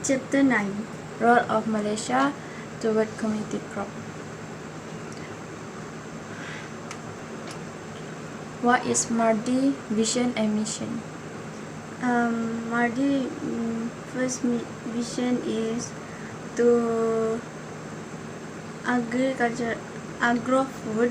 Chapter 9: Role of Malaysia toward community crop. What is Mardi vision and mission? Mardi first vision is to agro-food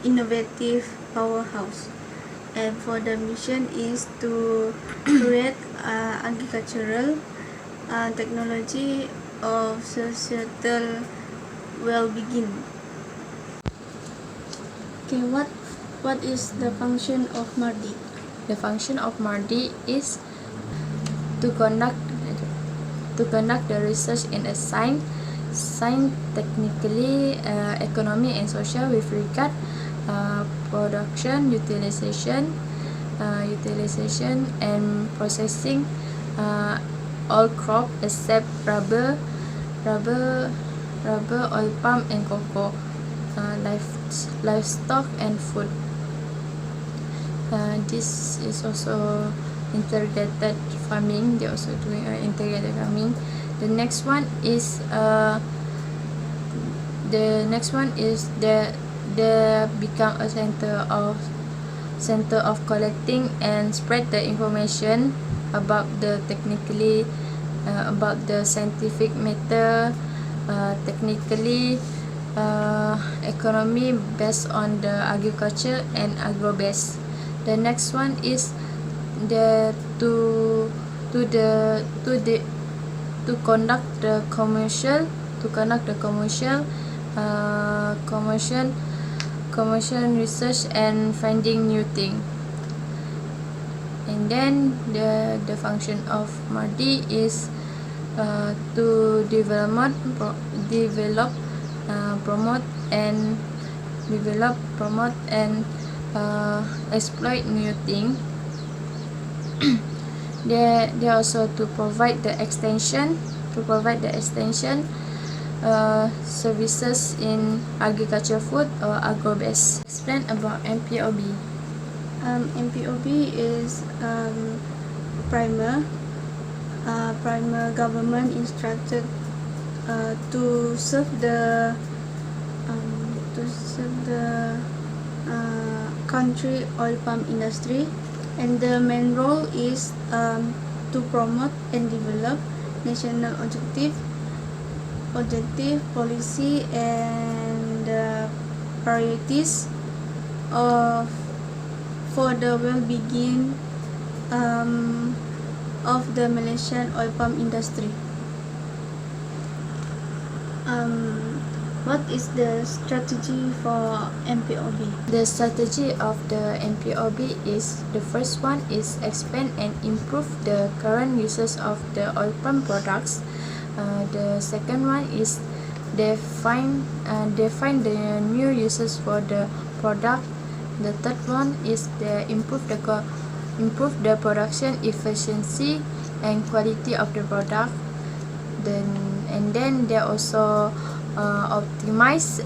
innovative powerhouse, and for the mission is to create agricultural technology of societal well-being. Okay, what is the function of Mardi? The function of Mardi is to conduct the research in a science, technically, economy and social with regard production, utilization and processing all crop except rubber, oil palm and cocoa, livestock and food. This is also integrated farming. They're also doing integrated farming. The next one is they become a center of collecting and spread the information about the technically about the scientific matter, technically economy based on the agriculture and agro base. The next one is to conduct the commercial research and finding new thing. And then the function of Mardi is to develop, promote and exploit new thing. They also to provide the extension services in agriculture, food or agro base. Explain about MPOB. MPOB is primer government instructed to serve the country oil palm industry, and the main role is to promote and develop national objective policy and priorities for the well-being of the Malaysian oil palm industry. What is the strategy for MPOB? The strategy of the MPOB is, the first one is expand and improve the current uses of the oil palm products. The second one is define the new uses for the product. The third one is they improve the production efficiency and quality of the product. Then they also optimize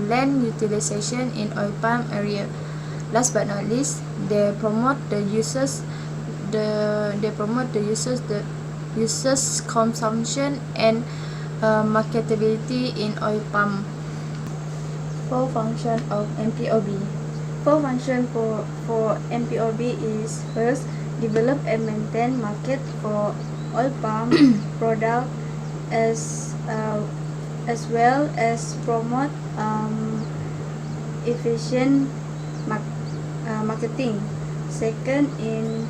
land utilization in oil palm area. Last but not least, they promote the uses consumption and marketability in oil palm. Four function of MPOB. Four function for MPOB is: first, develop and maintain market for oil palm product, as well as promote efficient marketing. Second, in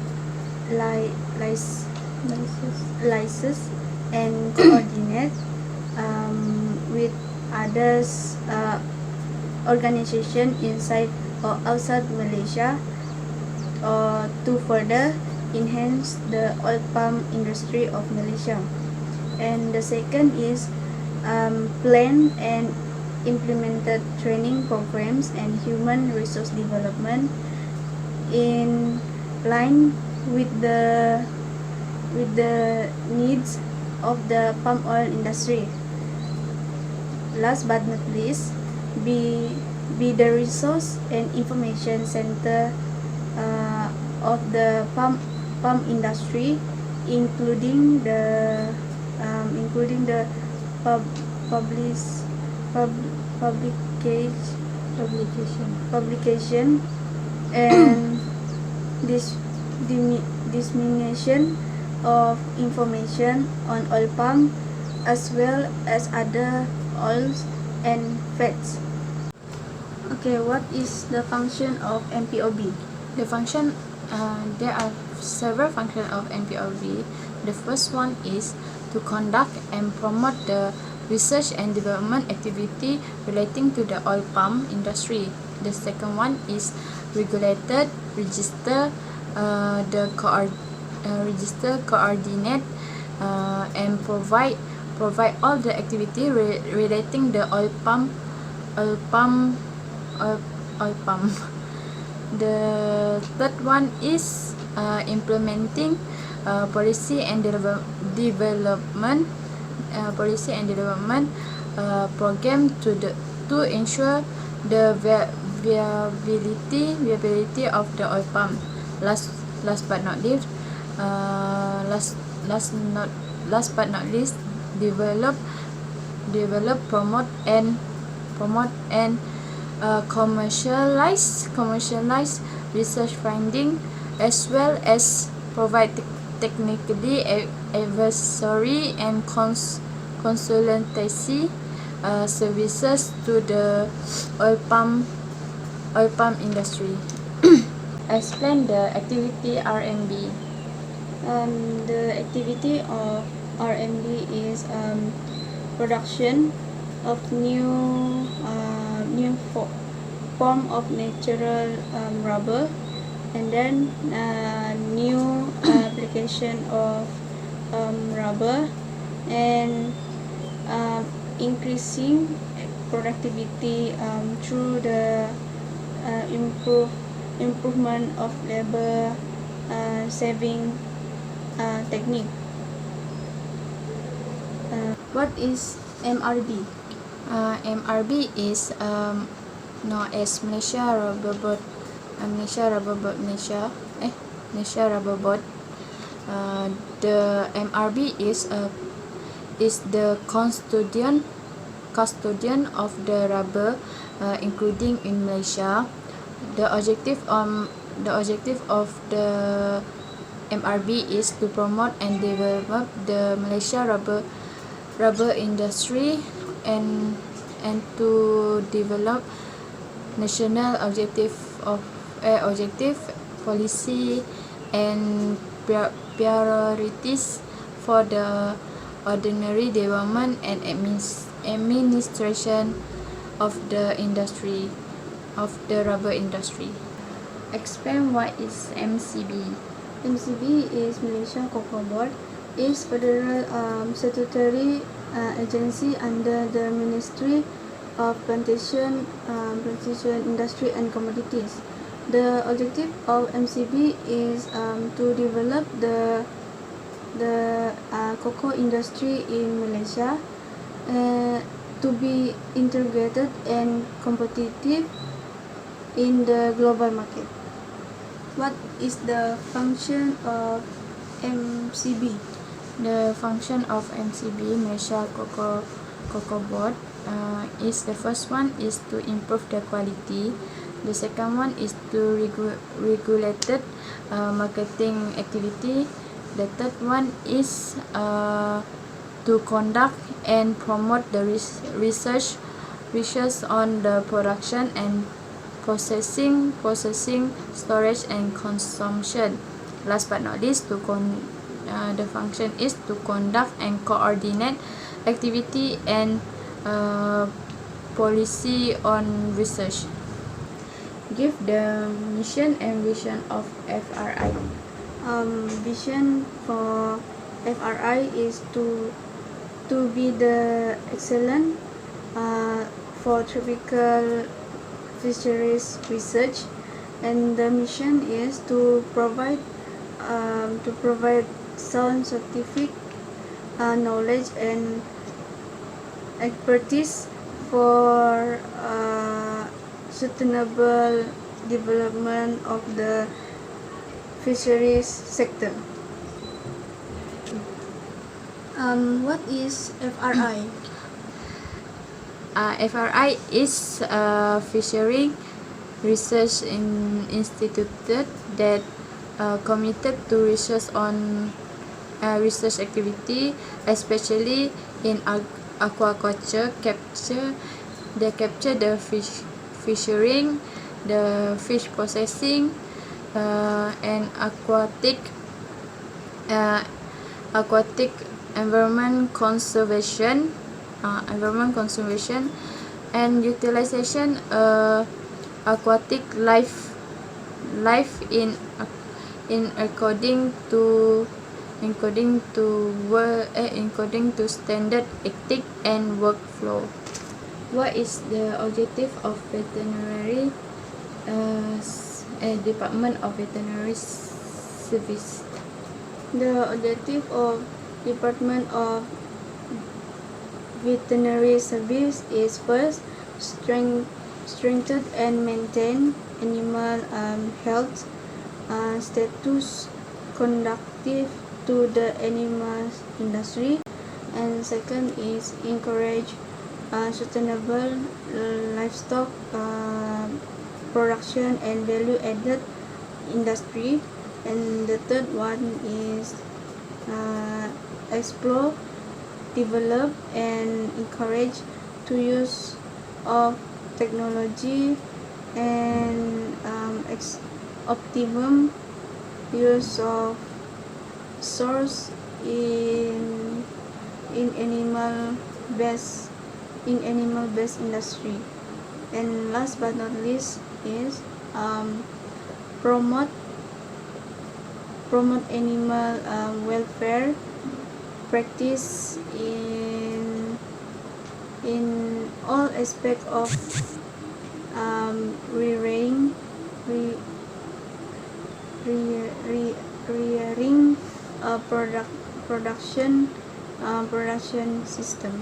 license and coordinate with others organization inside or outside Malaysia to further enhance the oil palm industry of Malaysia. And the second is plan and implemented training programs and human resource development in line with the needs of the palm oil industry. Last but not least, be the resource and information center of the palm palm industry, including the pub, publish, pub, publication publication and this dissemination of information on oil palm as well as other oils and fats. Okay, what is the function of MPOB? The function, there are several functions of MPOB. The first one is to conduct and promote the research and development activity relating to the oil palm industry. The second one is regulated, register, register, coordinate, and provide all the activity relating the oil palm. The third one is implementing policy and development program to ensure the viability of the oil palm. Last but not least, develop, promote and commercialize research finding, as well as provide technically advisory and consultancy services to the oil palm industry. Explain the activity RMB. The activity of RMB is production of new form of natural rubber, and then new application of rubber, and increasing productivity through the improvement of labor saving technique. What is MRB? MRB is known as Malaysia Rubber Board. Malaysia Rubber Board. The MRB is the custodian of the rubber, including in Malaysia. The objective of the MRB is to promote and develop the Malaysia rubber industry, and to develop national objective policy and priorities for the ordinary development and administration of the industry, of the rubber industry. Explain what is MCB. MCB is Malaysia Cocoa Board. Is federal statutory agency under the Ministry of Plantation, Industry and Commodities. The objective of MCB is to develop the cocoa industry in Malaysia to be integrated and competitive in the global market. What is the function of MCB? The function of MCB, Malaysia Cocoa Board, is the first one is to improve the quality. The second one is to regulated marketing activity. The third one is to conduct and promote the research on the production and processing, storage and consumption. Last but not least, the function is to conduct and coordinate activity and policy on research. Give the mission and vision of FRI. Vision for FRI is to be the excellent for tropical fisheries research, and the mission is to provide sound scientific knowledge and expertise for sustainable development of the fisheries sector. What is FRI? FRI is a fishery research institute that committed to research on research activity, especially in aquaculture. They capture the fishing, the fish processing, and aquatic environment conservation, and utilization aquatic life in according to standard ethic and workflow. What is the objective of veterinary Department of Veterinary Service? The objective of Department of Veterinary Service is first, strengthen and maintain animal health status conducive to the animal industry, and second is encourage sustainable livestock production and value added industry, and the third one is explore, develop, and encourage to use of technology and optimum use of source in animal based industry. And last but not least is promote animal welfare practice in all aspects of rearing production system.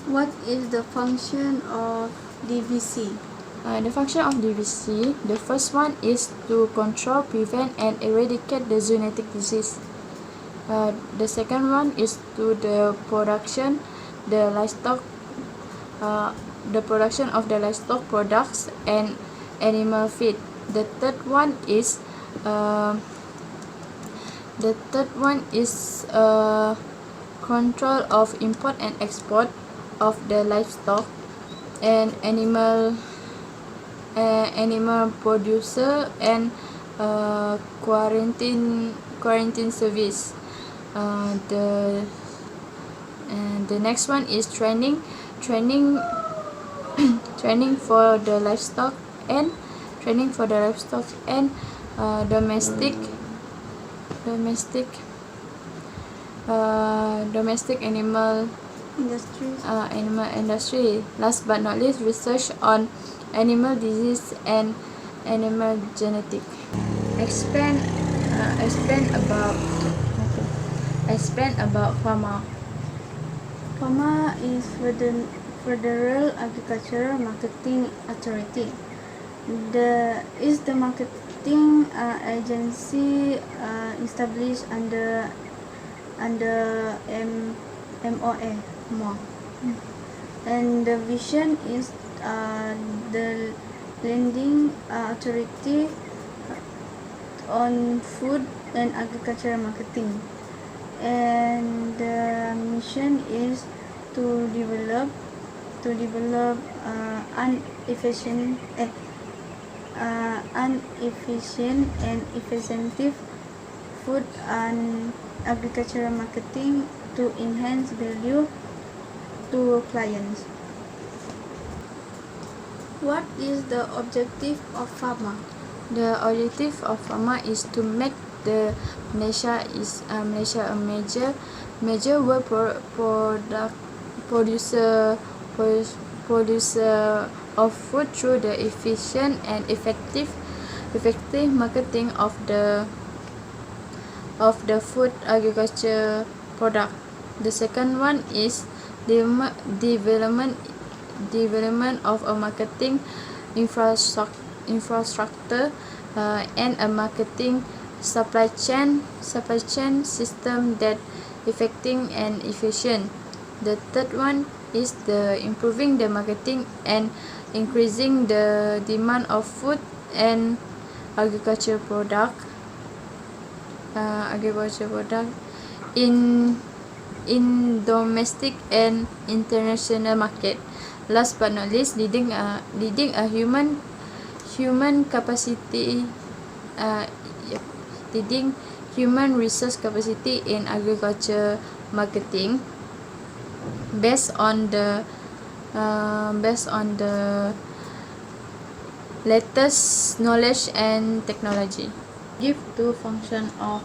What is the function of DVC? The function of DVC, the first one is to control, prevent, and eradicate the zoonotic disease. The second one is to the production of the livestock products and animal feed. The third one is control of import and export of the livestock and animal producer and quarantine service. The next one is training for the livestock and domestic animal industry. Last but not least, research on animal disease and animal genetic. Explain about pharma. FAMA is Federal Agricultural Marketing Authority. Is the marketing agency established under MOA. And the vision is the leading authority on food and agricultural marketing, and the mission is to develop inefficient and effective food and agricultural marketing to enhance value to clients. What is the objective of FAMA? The objective of pharma is to make the Malaysia a major world producer of food through the efficient and effective marketing of the food agriculture product. The second one is development of a marketing infrastructure and a marketing supply chain system that effective and efficient. The third one is the improving the marketing and increasing the demand of food and agriculture product in domestic and international market. Last but not least, leading a human capacity leading human resource capacity in agriculture marketing based on the latest knowledge and technology. Give two function of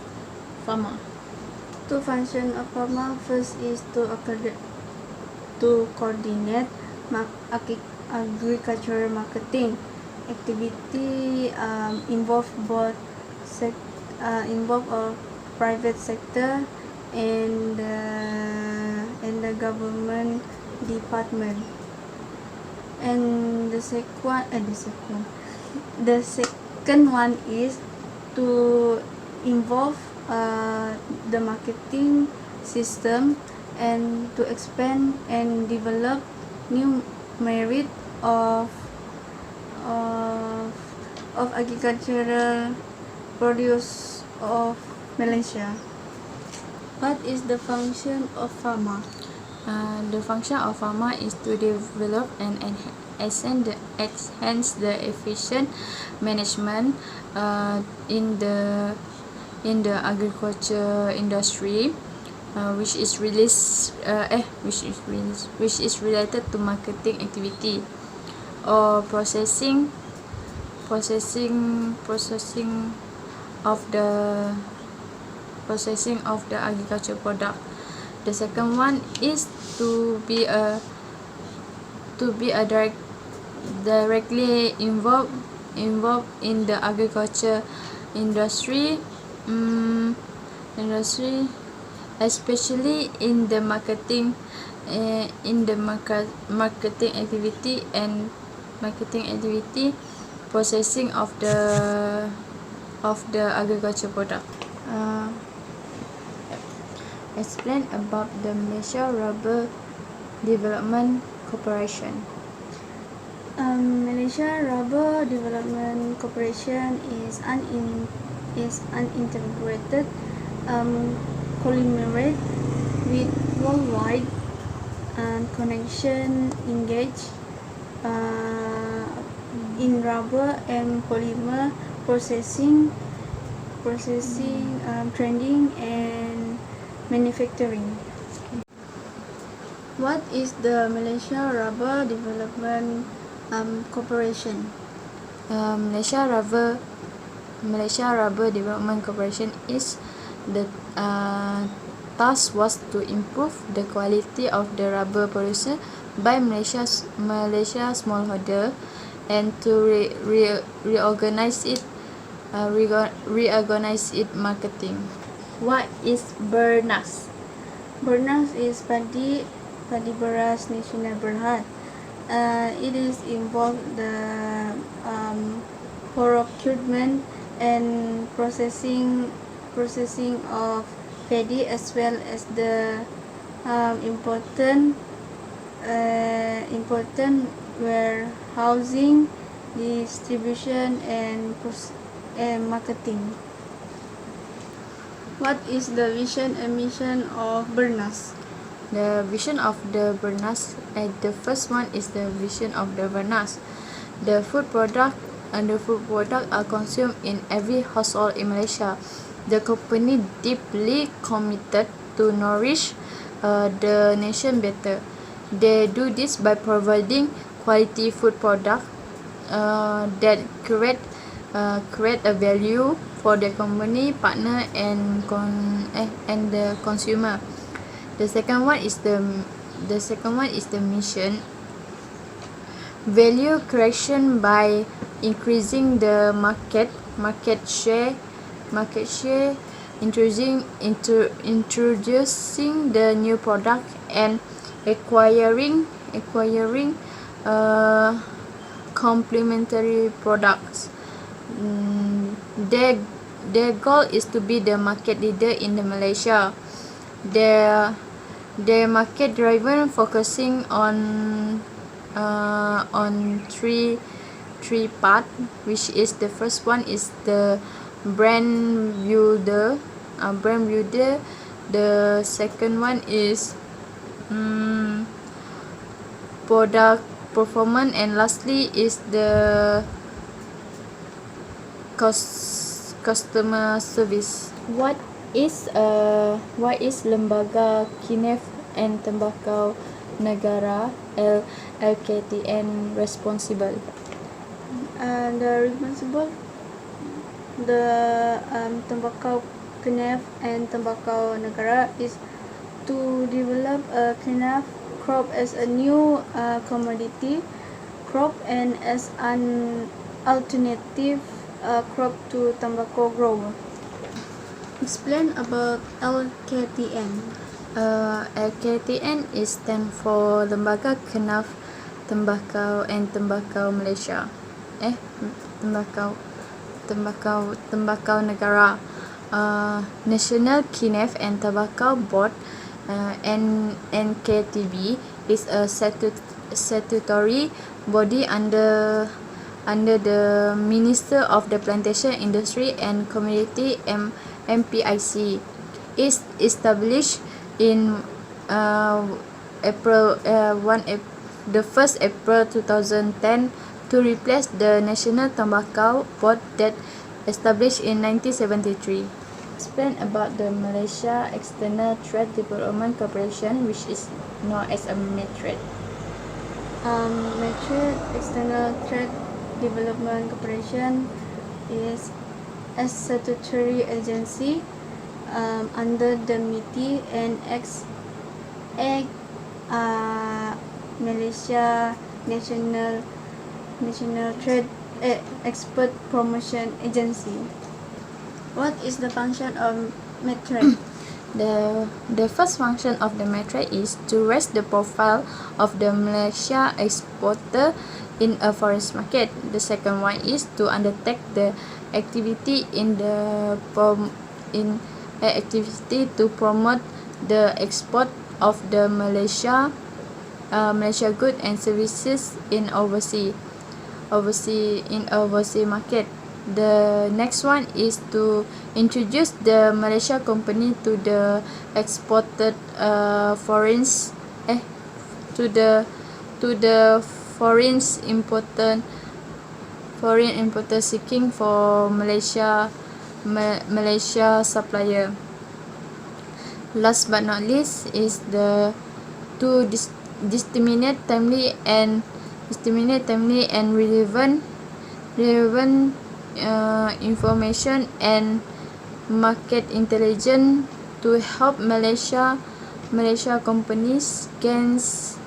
farmer. Two functions of farmer. First is to coordinate agricultural marketing activity, involve a private sector and the government department. And the second one is to involve the marketing system and to expand and develop new merit of agricultural produce of Malaysia. What is the function of farmer? The function of farmer is to develop and enhance the efficient management in the agriculture industry, which is related to marketing activity or processing of the agriculture product. The second one is to be a directly involved in the agriculture industry, especially in the marketing activity processing of the agriculture product. Explain about the Malaysia Rubber Development Corporation. Malaysia Rubber Development Corporation is an integrated conglomerate with worldwide connection engaged in rubber and polymer processing, trading and manufacturing. What is the Malaysia Rubber Development Corporation? Malaysia Rubber Development Corporation is the task was to improve the quality of the rubber produced by Malaysia's smallholder and to reorganize its marketing. What is Bernas? Bernas is Padi Beras Nasional Berhad. It is involved the procurement and processing of paddy as well as the important warehousing, distribution and marketing. What is the vision and mission of Bernas? The vision of the Bernas, the first one is the vision of the Bernas. The food product are consumed in every household in Malaysia. The company deeply committed to nourish the nation better. They do this by providing quality food product that create a value for the company, partner and the consumer. The second one is the mission. Value creation by increasing the market share, introducing the new product and acquiring complementary products. their goal is to be the market leader in the Malaysia. Their market driven focusing on three part, which is the first one is the brand builder. The second one is product performance, and lastly is the customer service. What is Lembaga Kinef and Tembakau Negara LKTN responsible? The Tembakau Kenaf and Tembakau Negara is to develop a kenaf crop as a new commodity crop and as an alternative crop to tobacco grower. Explain about LKTN. LKTN is stand for Lembaga Kenaf Tembakau and Tembakau Malaysia. Tembakau Negara. National Kinef and Tobacco Board, NKTB, is a statutory body under the Minister of the Plantation Industry and Community, MPIC. Is established in April 2010 to replace the National Tobacco Board that established in 1973. Explain about the Malaysia External Trade Development Corporation, which is known as a MATRADE. MATRADE External Trade Development Corporation is a statutory agency under the MITI and Malaysia National Trade Export Promotion Agency. What is the function of MATRADE? The first function of the MATRADE is to raise the profile of the Malaysia exporter in a foreign market. The second one is to undertake the activity activity to promote the export of the Malaysia goods and services in overseas market. The next one is to introduce the Malaysia company to the exported foreign importer seeking for Malaysia supplier. Last but not least is the to disseminate timely and relevant information and market intelligence to help Malaysia companies gains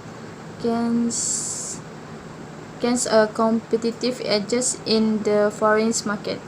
a competitive edges in the foreign market.